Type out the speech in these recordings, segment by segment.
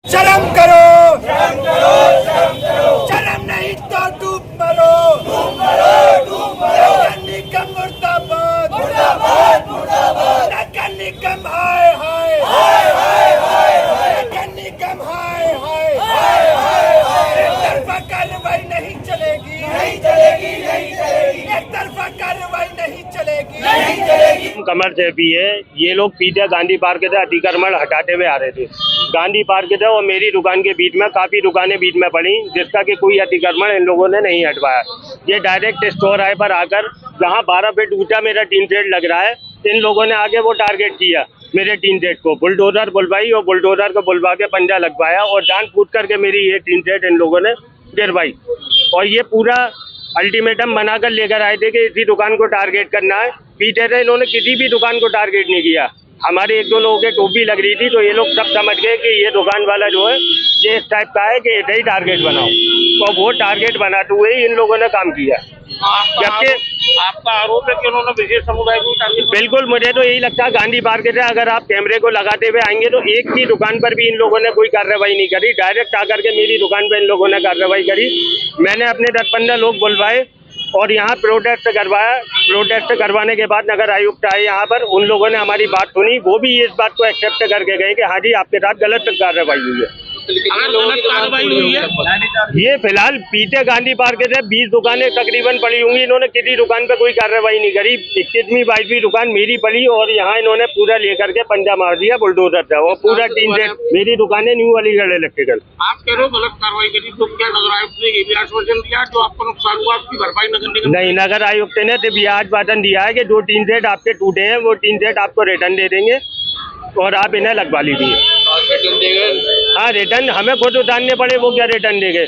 शर्म करो, शर्म करो, शर्म करो, शर्म नहीं तो डूब मरो, डूब मरो, डूब मरो। नगर निगम मुर्दाबाद, मुर्दाबाद, मुर्दाबाद। नगर निगम हाय हाय, हाय हाय हाय हाय। नगर निगम हाय हाय, हाय हाय हाय। एक तरफा कार्रवाई नहीं चलेगी, नहीं चलेगी, नहीं चलेगी। एक तरफा कार्रवाई नहीं चलेगी, नहीं चलेगी। कमर से भी है, ये लोग पीछे गांधी पार्क से अतिक्रमण हटाते हुए आ रहे थे। गांधी पार्क से और मेरी दुकान के बीच में काफी दुकानें बीच में पड़ी, जिसका कि कोई अतिक्रमण इन लोगों ने नहीं हटवाया। ये डायरेक्ट स्टोर है पर आकर जहां 12 फीट ऊंचा मेरा टीन शेड लग रहा है, इन लोगों ने आगे वो टारगेट किया मेरे टीन शेड को, बुलडोजर बुलवाई और बुलडोजर को बुलवा के पंजा लगवाया और जान फूट करके मेरी ये टीन शेड इन लोगों ने गिरवाई। और ये पूरा अल्टीमेटम बनाकर लेकर आए थे कि इसी दुकान को टारगेट करना है। पीछे से इन्होंने किसी भी दुकान को टारगेट नहीं किया। हमारे एक दो लोगों के टोपी लग रही थी तो ये लोग सब समझ गए कि ये दुकान वाला जो है ये इस टाइप का है कि इधर ही टारगेट बनाओ, तो वो टारगेट बनाते हुए इन लोगों ने काम किया। जबकि आपका आरोप है कि उन्होंने विशेष समुदाय को टारगेट। बिल्कुल, मुझे तो यही लगता है गांधी पार्क से अगर आप कैमरे को लगाते हुए आएंगे तो एक ही दुकान पर भी इन लोगों ने कोई कार्रवाई नहीं करी। डायरेक्ट आकर के मेरी दुकान पर इन लोगों ने कार्रवाई करी। मैंने अपने 10-15 लोग बुलवाए और यहाँ प्रोटेस्ट करवाया। प्रोटेस्ट करवाने के बाद नगर आयुक्त आए यहाँ पर, उन लोगों ने हमारी बात सुनी, वो भी इस बात को एक्सेप्ट करके गए कि हाँ जी आपके साथ गलत कार्रवाई हुई है। गलत कार्रवाई हुई है। ये फिलहाल पीछे गांधी पार्क से 20 दुकानें तकरीबन पड़ी होंगी, इन्होंने किसी दुकान पे कोई कार्रवाई नहीं करी। 21वीं 22वीं दुकान मेरी पड़ी और यहाँ इन्होंने पूरा लेकर के पंजा मार दिया बुलडोजर से। वो पूरा टीम से मेरी दुकानें न्यू अलीगढ़ इलेक्ट्रिकल। आप कह रहे हो गलत कार्रवाई करी, तो क्या नगर आयुक्त ने ये भी आश्वासन दिया जो आपको नुकसान हुआ उसकी भरपाई नगर निगम? नहीं, नगर आयुक्त ने सिर्फ यह आश्वासन दिया है कि जो टीन सेट आपके टूटे हैं वो टीन सेट आपको रिटर्न दे देंगे और आप इन्हें लगवा लीजिए। हाँ, रिटर्न हमें खुद उतारने पड़े, वो क्या रिटर्न देंगे?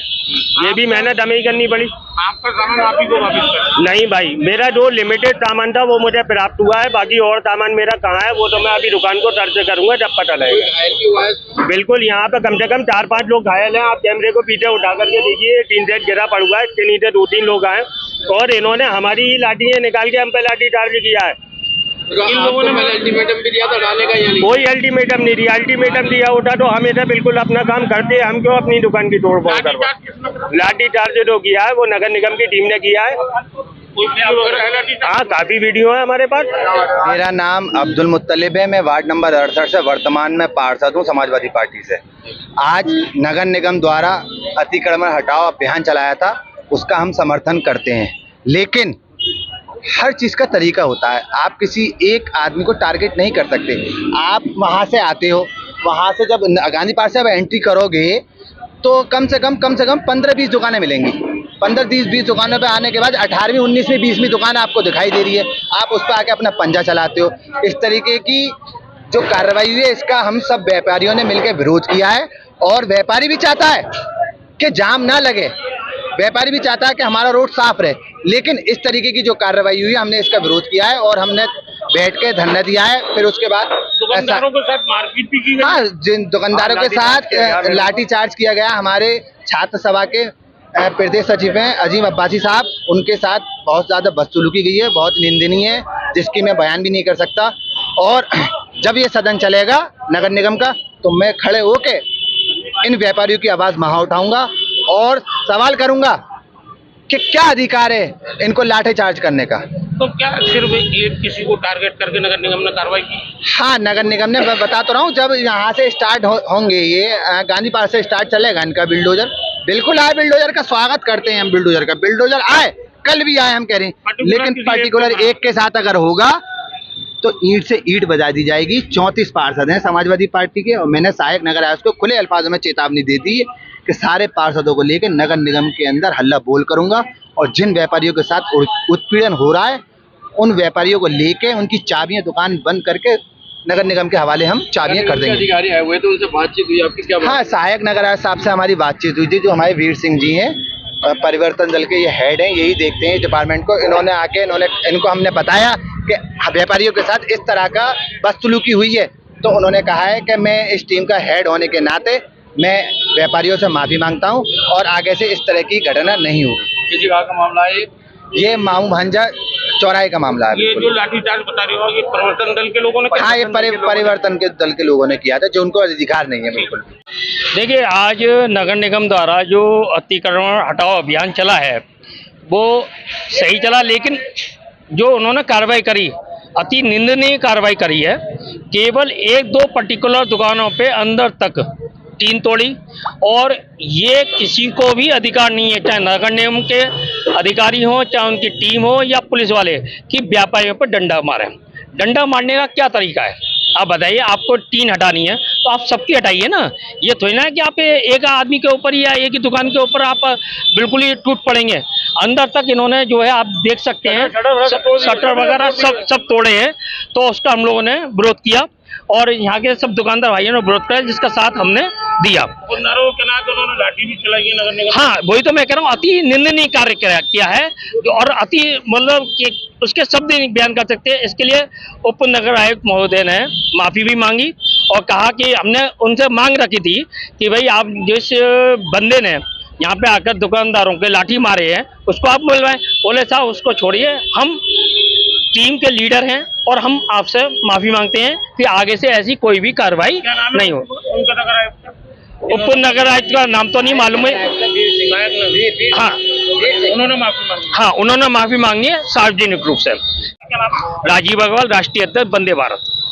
ये भी मेहनत हमें ही करनी पड़ी। आपका सामान आप ही को वापस कर? नहीं भाई, मेरा जो लिमिटेड सामान था वो मुझे प्राप्त हुआ है, बाकी और सामान मेरा कहाँ है वो तो मैं अभी दुकान को सर्च करूंगा जब पता लगेगा। बिल्कुल, यहाँ पे कम से कम 4-5 लोग घायल हैं। आप कैमरे को पीछे उठा करके देखिए, टीन सेट गिरा पड़ा हुआ है, इसके नीचे 2-3 लोग आए और इन्होंने हमारी ही लाठियाँ निकाल के हम पे लाठी चार्ज किया है। इन लोगों ने अल्टीमेटम भी दिया था डालने का, या नहीं? कोई अल्टीमेटम नहीं दिया। अल्टीमेटम दिया होता तो हम इधर बिल्कुल अपना काम करते, हम क्यों अपनी दुकान की तोड़ फोड़ करवा। लाठी चार्ज जो किया है वो नगर निगम की टीम ने किया है। हाँ, काफी वीडियो है हमारे पास। मेरा नाम अब्दुल मुत्तलिब है, मैं वार्ड नंबर 68 से वर्तमान में पार्षद हूँ समाजवादी पार्टी से। आज नगर निगम द्वारा अतिक्रमण हटाओ अभियान चलाया था, उसका हम समर्थन करते हैं, लेकिन हर चीज़ का तरीका होता है। आप किसी एक आदमी को टारगेट नहीं कर सकते। आप वहाँ से आते हो, वहाँ से जब गांधी पार्क से आप एंट्री करोगे तो कम से कम 15-20 दुकानें मिलेंगी। 15-20 दुकानों पे आने के बाद 18वीं 19वीं 20वीं दुकान आपको दिखाई दे रही है, आप उस पर आके अपना पंजा चलाते हो। इस तरीके की जो कार्रवाई हुई है इसका हम सब व्यापारियों ने मिलकर विरोध किया है और व्यापारी भी चाहता है कि जाम ना लगे, व्यापारी भी चाहता है कि हमारा रोड साफ रहे, लेकिन इस तरीके की जो कार्रवाई हुई है हमने इसका विरोध किया है और हमने बैठ के धरना दिया है। फिर उसके बाद दुकानदारों के साथ मारपीट भी की गई। हाँ, जिन दुकानदारों के साथ लाठी चार्ज किया गया। हमारे छात्र सभा के प्रदेश सचिव हैं अजीम अब्बासी साहब, उनके साथ बहुत ज़्यादा बदसलूकी गई है, बहुत निंदनीय है, जिसकी मैं बयान भी नहीं कर सकता। और जब ये सदन चलेगा नगर निगम का तो मैं खड़े होके इन व्यापारियों की आवाज़ वहाँ उठाऊंगा और सवाल करूंगा कि क्या अधिकार है इनको लाठी चार्ज करने का। तो क्या सिर्फ एक किसी को टारगेट करके नगर निगम ने कार्रवाई की? हाँ, नगर निगम ने, बता तो रहा हूँ, जब यहाँ से स्टार्ट होंगे ये गांधी पार्क से स्टार्ट चलेगा इनका बुलडोजर, बिल्कुल आए, बुलडोजर का स्वागत करते हैं हम। बुलडोजर आए, कल भी आए हम कह रहे हैं, लेकिन पर्टिकुलर एक के साथ अगर होगा तो ईंट से ईंट बजा दी जाएगी। 34 पार्षद हैं समाजवादी पार्टी के और मैंने सहायक नगर आयुक्त को खुले अल्फाजों में चेतावनी दे दी कि सारे पार्षदों को लेकर नगर निगम के अंदर हल्ला बोल करूंगा और जिन व्यापारियों के साथ उत्पीड़न हो रहा है उन व्यापारियों को लेके उनकी चाबियां दुकान बंद करके नगर निगम के हवाले हम चाबियां कर देंगे। अधिकारी आए हुए तो उनसे बातचीत हुई आपकी? क्या हाँ, सहायक नगर आयुक्त साहब से हमारी बातचीत हुई थी, जो हमारे वीर सिंह जी हैं, परिवर्तन दल के ये हेड हैं, यही देखते हैं डिपार्टमेंट को। इन्होंने आके इनको हमने बताया कि व्यापारियों के साथ इस तरह का बदसलूकी हुई है, तो उन्होंने कहा है कि मैं इस टीम का हेड होने के नाते मैं व्यापारियों से माफ़ी मांगता हूं और आगे से इस तरह की घटना नहीं होगी। किसी जगह का मामला है? ये माऊ भांजा चौराहे का मामला है। ये बिल्कुल। जो लाठीचार्ज बता रहे हो ये परिवर्तन दल के लोगों ने किया? हाँ, ये परिवर्तन के दल के लोगों ने किया था, जो उनको अधिकार नहीं है बिल्कुल भी। देखिए, आज नगर निगम द्वारा जो अतिक्रमण हटाओ अभियान चला है वो सही चला, लेकिन जो उन्होंने कार्रवाई करी अति निंदनीय कार्रवाई करी है। केवल एक दो पर्टिकुलर दुकानों पे अंदर तक टीन तोड़ी, और ये किसी को भी अधिकार नहीं है, चाहे नगर निगम के अधिकारी हों, चाहे उनकी टीम हो या पुलिस वाले, कि व्यापारियों पर डंडा मारें। डंडा मारने का क्या तरीका है आप बताइए? आपको टीन हटानी है तो आप सबकी हटाइए ना। ये थोड़ी ना है कि आप एक आदमी के ऊपर या एक ही दुकान के ऊपर आप बिल्कुल ही टूट पड़ेंगे। अंदर तक इन्होंने जो है आप देख सकते हैं शटर वगैरह सब तोड़े हैं, तो उसका हम लोगों ने विरोध किया और यहाँ के सब दुकानदार भाइयों ने विरोध किया, जिसका साथ हमने दिया। दुकानदारों के नाम उन्होंने लाठी भी चलाई है नगर निगम। हाँ, वही तो मैं कह रहा हूँ, अति निंदनीय कार्य किया है और अति मतलब कि उसके शब्द नहीं बयान कर सकते। इसके लिए उप नगर आयुक्त महोदय ने माफी भी मांगी और कहा कि हमने उनसे मांग रखी थी कि भाई आप जिस बंदे ने यहाँ पे आकर दुकानदारों के लाठी मारे हैं उसको आप बुलवाएं। बोले साहब उसको छोड़िए, हम टीम के लीडर हैं और हम आपसे माफी मांगते हैं कि आगे से ऐसी कोई भी कार्रवाई नहीं हो। उनका नगर आयुक्त उप नगर आयुक्त का नाम तो नहीं मालूम है। हाँ, उन्होंने माफी मांगी। हाँ, उन्होंने माफी मांगी है सार्वजनिक रूप से। क्या नाम है? राजीव अग्रवाल, राष्ट्रीय अध्यक्ष, वंदे भारत।